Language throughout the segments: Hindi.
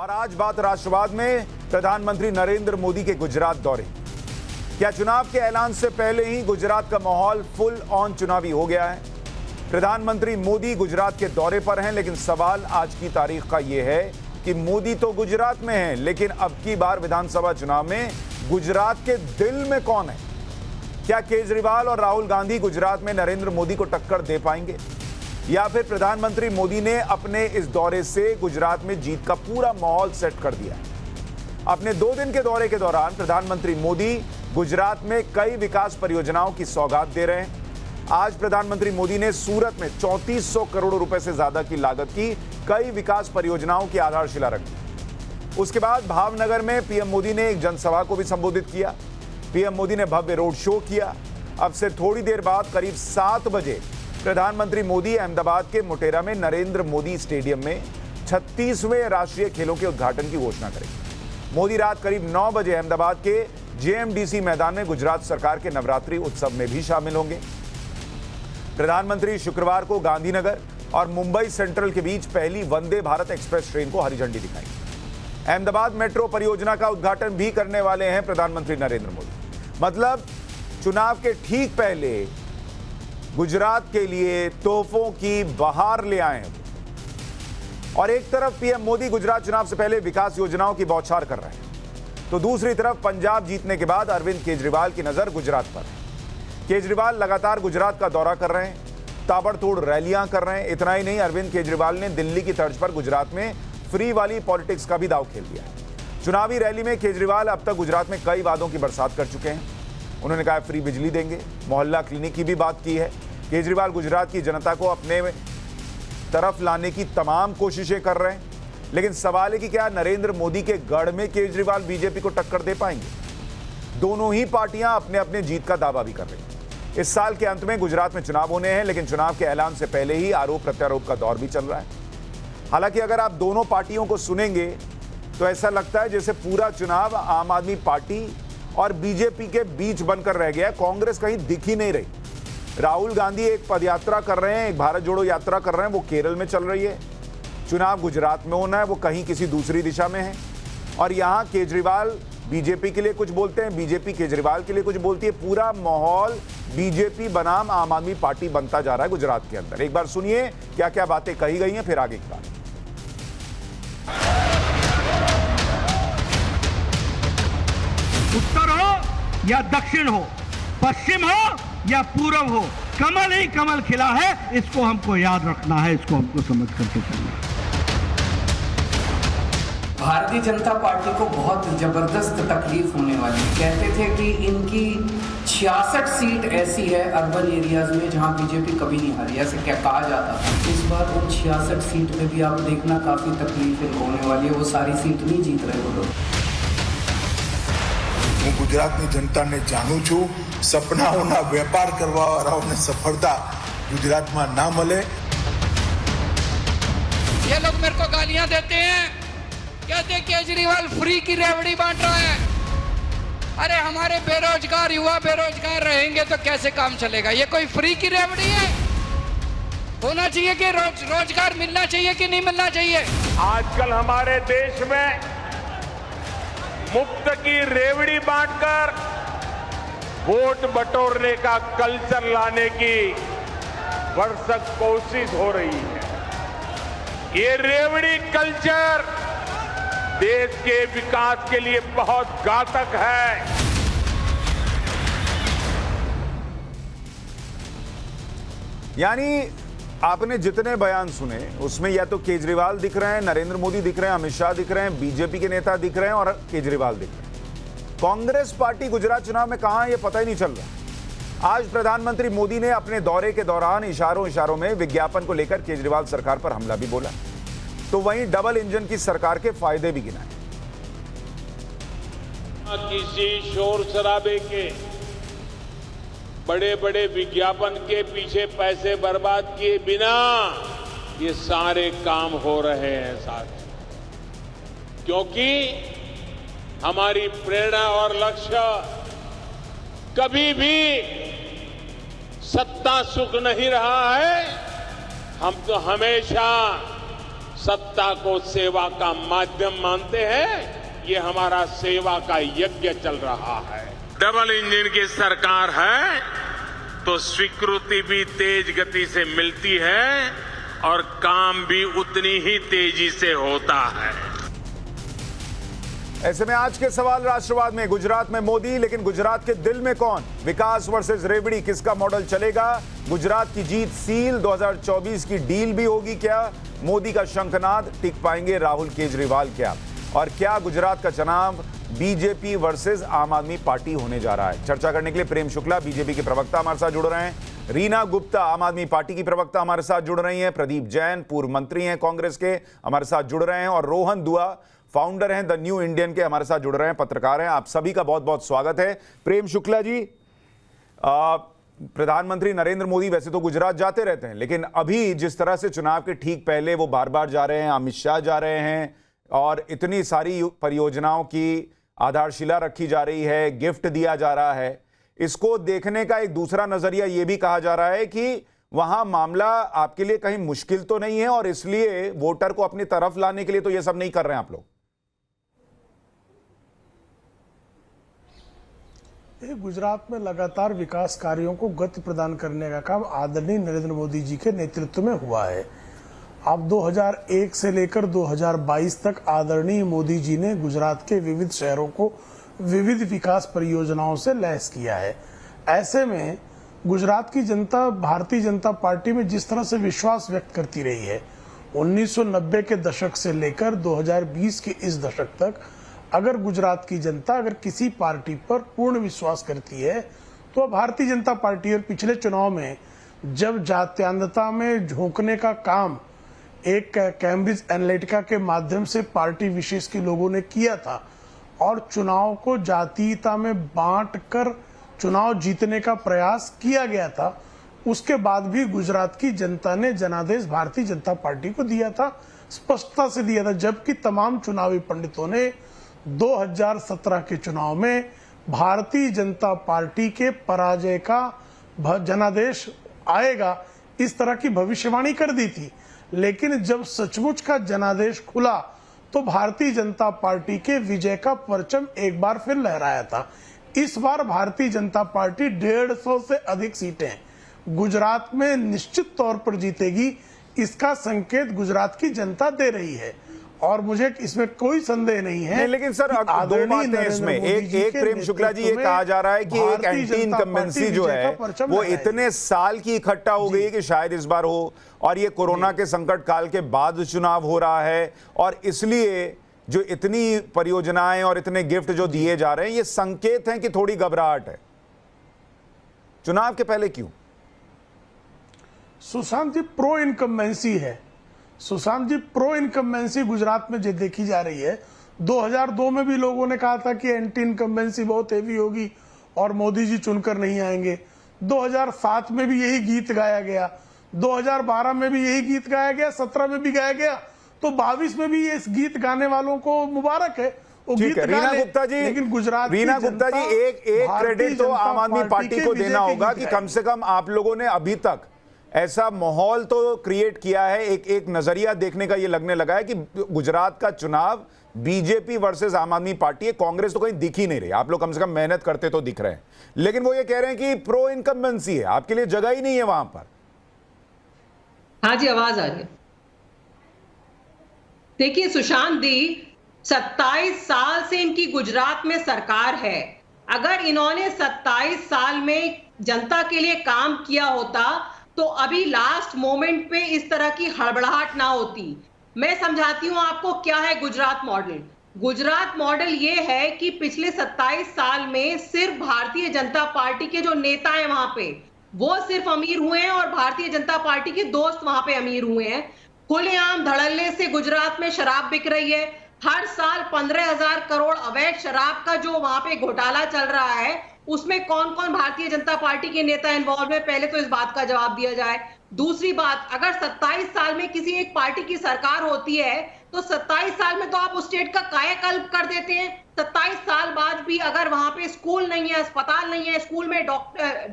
और आज बात राष्ट्रवाद में प्रधानमंत्री नरेंद्र मोदी के गुजरात दौरे। क्या चुनाव के ऐलान से पहले ही गुजरात का माहौल फुल ऑन चुनावी हो गया है? प्रधानमंत्री मोदी गुजरात के दौरे पर हैं, लेकिन सवाल आज की तारीख का यह है कि मोदी तो गुजरात में हैं, लेकिन अब की बार विधानसभा चुनाव में गुजरात के दिल में कौन है? क्या केजरीवाल और राहुल गांधी गुजरात में नरेंद्र मोदी को टक्कर दे पाएंगे, या फिर प्रधानमंत्री मोदी ने अपने इस दौरे से गुजरात में जीत का पूरा माहौल सेट कर दिया है? अपने 2 दिन के दौरे के दौरान प्रधानमंत्री मोदी गुजरात में कई विकास परियोजनाओं की सौगात दे रहे हैं। आज प्रधानमंत्री मोदी ने सूरत में 3400 करोड़ रुपए से ज्यादा की लागत की कई विकास परियोजनाओं की आधारशिला रखी। उसके बाद भावनगर में पीएम मोदी ने एक जनसभा को भी संबोधित किया। पीएम मोदी ने भव्य रोड शो किया। अब से थोड़ी देर बाद करीब 7 बजे प्रधानमंत्री मोदी अहमदाबाद के मोटेरा में नरेंद्र मोदी स्टेडियम में 36वें राष्ट्रीय खेलों के उद्घाटन की घोषणा करेंगे। मोदी रात करीब 9 बजे अहमदाबाद के जेएमडीसी मैदान में गुजरात सरकार के नवरात्रि उत्सव में भी शामिल होंगे। प्रधानमंत्री शुक्रवार को गांधीनगर और मुंबई सेंट्रल के बीच पहली वंदे भारत एक्सप्रेस ट्रेन को हरी झंडी दिखाएंगे। अहमदाबाद मेट्रो परियोजना का उद्घाटन भी करने वाले हैं प्रधानमंत्री नरेंद्र मोदी। मतलब चुनाव के ठीक पहले गुजरात के लिए तोहफों की बहार ले आए हैं। और एक तरफ पीएम मोदी गुजरात चुनाव से पहले विकास योजनाओं की बौछार कर रहे हैं, तो दूसरी तरफ पंजाब जीतने के बाद अरविंद केजरीवाल की नजर गुजरात पर है। केजरीवाल लगातार गुजरात का दौरा कर रहे हैं, ताबड़तोड़ रैलियां कर रहे हैं। इतना ही नहीं, अरविंद केजरीवाल ने दिल्ली की तर्ज पर गुजरात में फ्री वाली पॉलिटिक्स का भी दांव खेल दिया है। चुनावी रैली में केजरीवाल अब तक गुजरात में कई वादों की बरसात कर चुके हैं। उन्होंने कहा फ्री बिजली देंगे, मोहल्ला क्लिनिक की भी बात की है। केजरीवाल गुजरात की जनता को अपने तरफ लाने की तमाम कोशिशें कर रहे हैं, लेकिन सवाल है कि क्या नरेंद्र मोदी के गढ़ में केजरीवाल बीजेपी को टक्कर दे पाएंगे? दोनों ही पार्टियां अपने अपने जीत का दावा भी कर रही हैं। इस साल के अंत में गुजरात में चुनाव होने हैं, लेकिन चुनाव के ऐलान से पहले ही आरोप प्रत्यारोप का दौर भी चल रहा है। हालांकि अगर आप दोनों पार्टियों को सुनेंगे तो ऐसा लगता है जैसे पूरा चुनाव आम आदमी पार्टी और बीजेपी के बीच बनकर रह गया है। कांग्रेस कहीं दिख ही नहीं रही। राहुल गांधी एक पदयात्रा कर रहे हैं, एक भारत जोड़ो यात्रा कर रहे हैं, वो केरल में चल रही है। चुनाव गुजरात में होना है, वो कहीं किसी दूसरी दिशा में है। और यहाँ केजरीवाल बीजेपी के लिए कुछ बोलते हैं, बीजेपी केजरीवाल के लिए कुछ बोलती है। पूरा माहौल बीजेपी बनाम आम आदमी पार्टी बनता जा रहा है गुजरात के अंदर। एक बार सुनिए क्या क्या बातें कही गई हैं, फिर आगे की बात। उत्तर हो या दक्षिण हो, पश्चिम हो या पूर्व हो, कमल ही कमल खिला है। इसको हमको याद रखना है, इसको हमको समझ करके चलना है। भारतीय जनता पार्टी को बहुत जबरदस्त तकलीफ होने वाली। कहते थे कि इनकी 66 सीट ऐसी है अर्बन एरियाज में जहां बीजेपी कभी नहीं हारी, ऐसे क्या कहा जाता था। इस बार उन 66 सीट में भी आप देखना काफी तकलीफ होने वाली है। वो सारी सीट नहीं जीत रहे वो लोग। હું ગુજરાતની જનતાને જાણું છું, સપનાઓના વેપાર કરવાવાળાઓને સફળતા ગુજરાતમાં ના મળે। ये लोग मेरे को गालियां देते हैं, कहते केजरीवाल फ्री की रेवड़ी बांट रहा है। अरे हमारे बेरोजगार युवा बेरोजगार रहेंगे तो कैसे काम चलेगा? ये कोई फ्री की रेवड़ी है? होना चाहिए कि रोजगार मिलना चाहिए कि नहीं मिलना चाहिए। आजकल हमारे देश में मुफ्त की रेवड़ी बांटकर वोट बटोरने का कल्चर लाने की भरसक कोशिश हो रही है। ये रेवड़ी कल्चर देश के विकास के लिए बहुत घातक है। यानी आपने जितने बयान सुने उसमें या तो केजरीवाल दिख रहे हैं, नरेंद्र मोदी दिख रहे हैं, अमित शाह दिख रहे हैं, बीजेपी के नेता दिख रहे हैं और केजरीवाल दिख रहे हैं। कांग्रेस पार्टी गुजरात चुनाव में कहां है ये पता ही नहीं चल रहा। आज प्रधानमंत्री मोदी ने अपने दौरे के दौरान इशारों में विज्ञापन को लेकर केजरीवाल सरकार पर हमला भी बोला, तो वहीं डबल इंजन की सरकार के फायदे भी गिनाए। किसी शोर शराबे के बड़े बड़े विज्ञापन के पीछे पैसे बर्बाद किए बिना ये सारे काम हो रहे हैं साथ, क्योंकि हमारी प्रेरणा और लक्ष्य कभी भी सत्ता सुख नहीं रहा है। हम तो हमेशा सत्ता को सेवा का माध्यम मानते हैं, ये हमारा सेवा का यज्ञ चल रहा है। डबल इंजन की सरकार है तो स्वीकृति भी तेज गति से मिलती है और काम भी उतनी ही तेजी से होता है। ऐसे में आज के सवाल राष्ट्रवाद में गुजरात में मोदी, लेकिन गुजरात के दिल में कौन? विकास वर्सेस रेवड़ी, किसका मॉडल चलेगा? गुजरात की जीत सील, 2024 की डील भी होगी क्या? मोदी का शंखनाद, टिक पाएंगे राहुल केजरीवाल क्या? और क्या गुजरात का चुनाव बीजेपी वर्सेस आम आदमी पार्टी होने जा रहा है? चर्चा करने के लिए प्रेम शुक्ला बीजेपी के प्रवक्ता हमारे साथ जुड़ रहे हैं, रीना गुप्ता आम आदमी पार्टी की प्रवक्ता हमारे साथ जुड़ रही हैं, प्रदीप जैन पूर्व मंत्री हैं कांग्रेस के, हमारे साथ जुड़ रहे हैं, और रोहन दुआ फाउंडर हैं द न्यू इंडियन के, हमारे साथ जुड़ रहे हैं, पत्रकार हैं। आप सभी का बहुत बहुत स्वागत है। प्रेम शुक्ला जी, प्रधानमंत्री नरेंद्र मोदी वैसे तो गुजरात जाते रहते हैं, लेकिन अभी जिस तरह से चुनाव के ठीक पहले वो बार बार जा रहे हैं, अमित शाह जा रहे हैं और इतनी सारी परियोजनाओं की आधारशिला रखी जा रही है, गिफ्ट दिया जा रहा है, इसको देखने का एक दूसरा नजरिया ये भी कहा जा रहा है कि वहां मामला आपके लिए कहीं मुश्किल तो नहीं है और इसलिए वोटर को अपनी तरफ लाने के लिए तो ये सब नहीं कर रहे हैं आप लोग। गुजरात में लगातार विकास कार्यों को गति प्रदान करने का काम आदरणीय नरेंद्र मोदी जी के नेतृत्व में हुआ है। अब 2001 से लेकर 2022 तक आदरणीय मोदी जी ने गुजरात के विविध शहरों को विविध विकास परियोजनाओं से लैस किया है। ऐसे में गुजरात की जनता भारतीय जनता पार्टी में जिस तरह से विश्वास व्यक्त करती रही है, 1990 के दशक से लेकर 2020 के इस दशक तक, अगर गुजरात की जनता अगर किसी पार्टी पर पूर्ण विश्वास करती है तो भारतीय जनता पार्टी। और पिछले चुनाव में जब जात्यांधता में झोंकने का काम एक कैम्ब्रिज एनालिटिका के माध्यम से पार्टी विशेष के लोगों ने किया था और चुनाव को जातीयता में बांटकर चुनाव जीतने का प्रयास किया गया था, उसके बाद भी गुजरात की जनता ने जनादेश भारतीय जनता पार्टी को दिया था, स्पष्टता से दिया था। जबकि तमाम चुनावी पंडितों ने 2017 के चुनाव में भारतीय जनता पार्टी के पराजय का जनादेश आएगा इस तरह की भविष्यवाणी कर दी थी। लेकिन जब सचमुच का जनादेश खुला तो भारतीय जनता पार्टी के विजय का परचम एक बार फिर लहराया था। इस बार भारतीय जनता पार्टी 150 से अधिक सीटें गुजरात में निश्चित तौर पर जीतेगी, इसका संकेत गुजरात की जनता दे रही है और मुझे इसमें कोई संदेह नहीं है। लेकिन सर दो बातें इसमें, एक प्रेम शुक्ला जी ये कहा जा रहा है कि एक एंटी इनकम्बेंसी जो है वो इतने साल की इकट्ठा हो गई है कि शायद इस बार हो, और ये कोरोना के संकट काल के बाद चुनाव हो रहा है और इसलिए जो इतनी परियोजनाएं और इतने गिफ्ट जो दिए जा रहे हैं ये संकेत हैं कि थोड़ी घबराहट है। चुनाव के पहले क्यों? सुशांत जी, प्रो इनकम्बेंसी है। सुशांत जी, प्रो इनकम्बेंसी गुजरात में जो देखी जा रही है, 2002 में भी लोगों ने कहा था कि एंटी इनकम्बेंसी बहुत हेवी होगी और मोदी जी चुनकर नहीं आएंगे। 2007 में भी यही गीत गाया गया, 2012 में भी यही गीत गाया गया, 17 में भी गाया गया, तो 22 में भी इस गीत गाने वालों को मुबारक है। ठीक है रीना गुप्ता जी, लेकिन गुजरात रीना गुप्ता जी एक क्रेडिट तो आम आदमी पार्टी को देना होगा कि कम से कम आप लोगों ने अभी तक ऐसा माहौल तो क्रिएट किया है, एक नजरिया देखने का ये लगने लगा है कि गुजरात का चुनाव बीजेपी वर्सेस आम आदमी पार्टी है, कांग्रेस तो कहीं दिख ही नहीं रही। आप लोग कम से कम मेहनत करते तो दिख रहे हैं, लेकिन वो ये कह रहे हैं कि प्रो इनकम्बेंसी है, आपके लिए जगह ही नहीं है वहां पर। हाँ जी, आवाज आ रही है। देखिए सुशांत दी, 27 साल से इनकी गुजरात में सरकार है। अगर इन्होंने 27 साल में जनता के लिए काम किया होता तो अभी लास्ट मोमेंट पे इस तरह की हड़बड़ाहट ना होती। मैं समझाती हूं आपको क्या है गुजरात मॉडल। गुजरात मॉडल ये है कि पिछले 27 साल में सिर्फ भारतीय जनता पार्टी के जो नेता हैं वहां पे वो सिर्फ अमीर हुए हैं और भारतीय जनता पार्टी के दोस्त वहां पे अमीर हुए हैं। खुलेआम धड़ल्ले से गुजरात में शराब बिक रही है। हर साल 15,000 करोड़ अवैध शराब का जो वहां पे घोटाला चल रहा है उसमें कौन कौन भारतीय जनता पार्टी के नेता इन्वॉल्व है, पहले तो इस बात का जवाब दिया जाए। दूसरी बात, अगर 27 साल में किसी एक पार्टी की सरकार होती है तो 27 साल में तो आप उस स्टेट का कायाकल्प कर देते हैं। 27 साल बाद भी अगर वहां पे स्कूल नहीं है, अस्पताल नहीं है, स्कूल में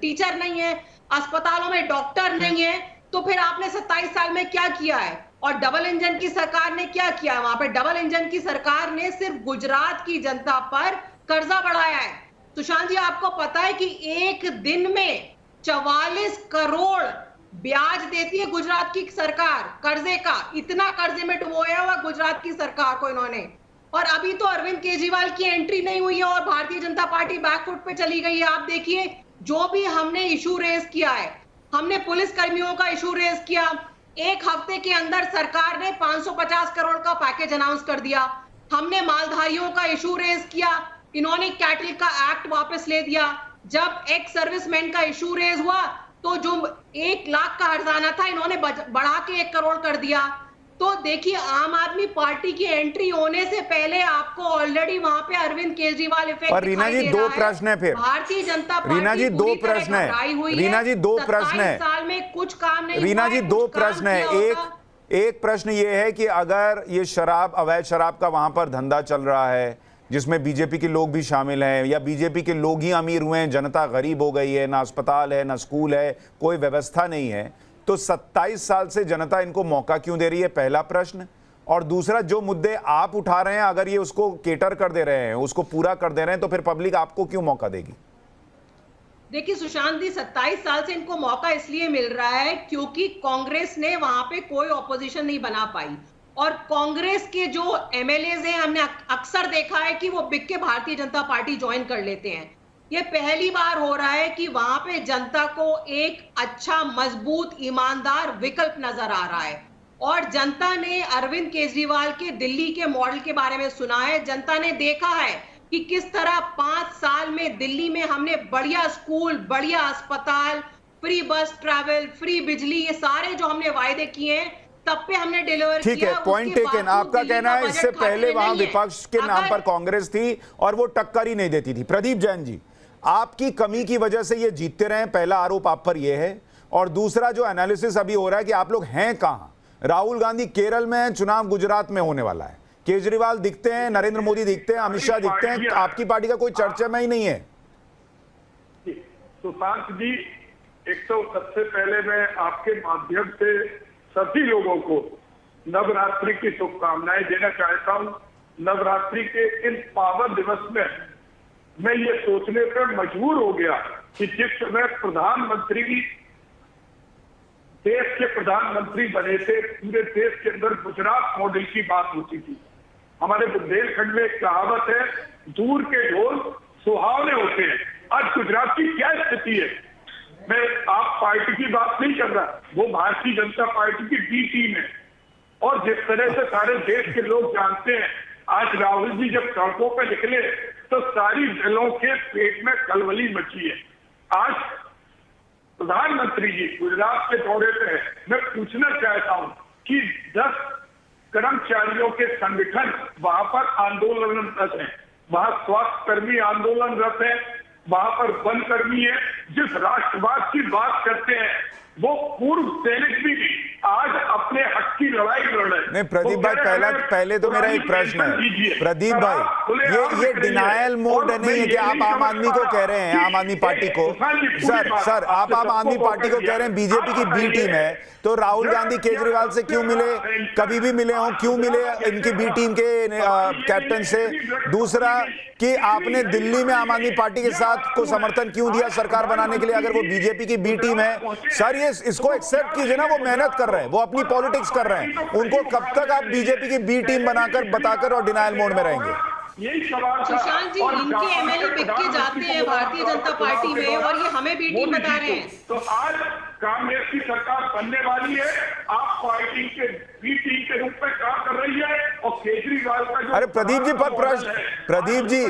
टीचर नहीं है, अस्पतालों में डॉक्टर नहीं है, तो फिर आपने 27 साल में क्या किया है? और डबल इंजन की सरकार ने क्या किया? वहां पे डबल इंजन की सरकार ने सिर्फ गुजरात की जनता पर कर्जा बढ़ाया है। सुशांत जी, आपको पता है कि एक दिन में 44 करोड़ ब्याज देती है गुजरात की सरकार कर्जे का। इतना कर्जे में डुबोया हुआ गुजरात की सरकार को इन्होंने। और अभी तो अरविंद केजरीवाल की एंट्री नहीं हुई है और भारतीय जनता पार्टी बैकफुट पे चली गई है। आप देखिए, जो भी हमने इशू रेज किया है, हमने पुलिस कर्मियों का इशू रेज किया, एक हफ्ते के अंदर सरकार ने 550 करोड़ का पैकेज अनाउंस कर दिया। हमने मालधारियों का इशू रेज किया, इन्होंने कैटल का एक्ट वापस ले दिया। जब एक्स सर्विसमैन का इशू रेज हुआ तो जो 1 लाख का हर्जाना था इन्होंने बढ़ा के 1 करोड़ कर दिया। तो देखिए, आम आदमी पार्टी की एंट्री होने से पहले आपको ऑलरेडी वहां पे अरविंद केजरीवाल इफेक्ट और रीना जी, 2 प्रश्न है फिर। भारतीय जनता पार्टी रीना जी, 2 प्रश्न है। रीना जी, 2 प्रश्न है। 27 साल में कुछ काम नहीं। रीना जी, 2 प्रश्न है। एक प्रश्न ये है कि अगर ये शराब, अवैध शराब का वहां पर धंधा चल रहा है जिसमें बीजेपी के लोग भी शामिल हैं, या बीजेपी के लोग ही अमीर हुए हैं, जनता गरीब हो गई है, ना अस्पताल है, ना स्कूल है, कोई व्यवस्था नहीं है, तो 27 साल से जनता इनको मौका क्यों दे रही है? पहला प्रश्न। और दूसरा, जो मुद्दे आप उठा रहे हैं, अगर ये उसको केटर कर दे रहे हैं, उसको पूरा कर दे रहे हैं, तो फिर पब्लिक आपको क्यों मौका देगी? देखिए सुशांत जी, 27 साल से इनको मौका इसलिए मिल रहा है क्योंकि कांग्रेस ने वहां पे कोई ऑपोजिशन नहीं बना पाई। और कांग्रेस के जो एमएलएज हैं, हमने अक्सर देखा है कि वो बिक के भारतीय जनता पार्टी ज्वाइन कर लेते हैं। ये पहली बार हो रहा है कि वहां पे जनता को एक अच्छा, मजबूत, ईमानदार विकल्प नजर आ रहा है। और जनता ने अरविंद केजरीवाल के दिल्ली के मॉडल के बारे में सुना है। जनता ने देखा है कि किस तरह 5 साल में दिल्ली में हमने बढ़िया स्कूल, बढ़िया अस्पताल, फ्री बस ट्रैवल, फ्री बिजली, ये सारे जो हमने वायदे किए हैं तब पे हमने डिलीवर किया। ठीक है, पॉइंट टेकन। आपका कहना है इससे पहले वहां विपक्ष के नाम पर कांग्रेस थी और वो टक्कर ही नहीं देती थी। प्रदीप जैन जी, आपकी कमी की वजह से ये जीतते रहे, पहला आरोप आप पर यह है। और दूसरा जो एनालिसिस अभी हो रहा है कि आप लोग हैं कहां? राहुल गांधी केरल में है, चुनाव गुजरात में होने वाला है, केजरीवाल दिखते हैं, नरेंद्र मोदी दिखते हैं, अमित शाह दिखते हैं, आपकी पार्टी का कोई चर्चा में ही नहीं है। सुशांत जी, एक तो सबसे पहले मैं आपके माध्यम से सभी लोगों को नवरात्रि की शुभकामनाएं देना चाहता हूं। नवरात्रि के इन पावन दिवस में मैं ये सोचने पर मजबूर हो गया कि जिस समय प्रधानमंत्री, देश के प्रधानमंत्री बने थे, पूरे देश के अंदर गुजरात मॉडल की बात होती थी। हमारे बुंदेलखंड में एक कहावत है, दूर के ढोल सुहावने होते हैं। आज गुजरात की क्या स्थिति है? मैं आप पार्टी की बात नहीं कर रहा, वो भारतीय जनता पार्टी की बी टीम है। और जिस तरह से सारे देश के लोग जानते हैं, आज राहुल जी जब सड़कों पर निकले तो सारी दलों के पेट में कलवली मची है। आज प्रधानमंत्री जी गुजरात के दौरे पे है। मैं पूछना चाहता हूं कि 10 कर्मचारियों के संगठन वहां पर आंदोलनरत है, वहां स्वास्थ्य कर्मी आंदोलनरत है, वहां पर वन कर्मी है। जिस राष्ट्रवाद की बात करते हैं वो पूर्व सैनिक भी आज अपने हक की लड़ाई लड़ रहे हैं। नहीं प्रदीप भाई, पहले तो मेरा एक प्रश्न है प्रदीप भाई, ये डिनायल मोड नहीं है कि आप आम आदमी को कह रहे हैं, आम आदमी पार्टी को, सर आप आम आदमी पार्टी को कह रहे हैं बीजेपी की बी टीम है, तो राहुल गांधी केजरीवाल से क्यों मिले? कभी भी मिले हों, क्यों मिले इनकी बी टीम के कैप्टन से? दूसरा कि आपने दिल्ली में आम आदमी पार्टी के साथ को समर्थन क्यों दिया सरकार बनाने के लिए, अगर वो बीजेपी की बी टीम है? सर ये इसको एक्सेप्ट कीजिए ना, वो मेहनत कर रहे हैं, वो अपनी पॉलिटिक्स कर रहे हैं, उनको कब तक आप बीजेपी की बी टीम बनाकर बताकर और डिनायल मोड में रहेंगे? यही सवाल था। सुशांत जी, इनके एमएलए बिक के जाते हैं भारतीय जनता पार्टी में और ये हमें बी टीम बता रहे हैं। तो आज कांग्रेस की सरकार बनने वाली है, आप पार्टी के बी टीम के रूप में काम कर रही है और केजरीवाल का जो अरे प्रदीप जी पर प्रश्न, प्रदीप जी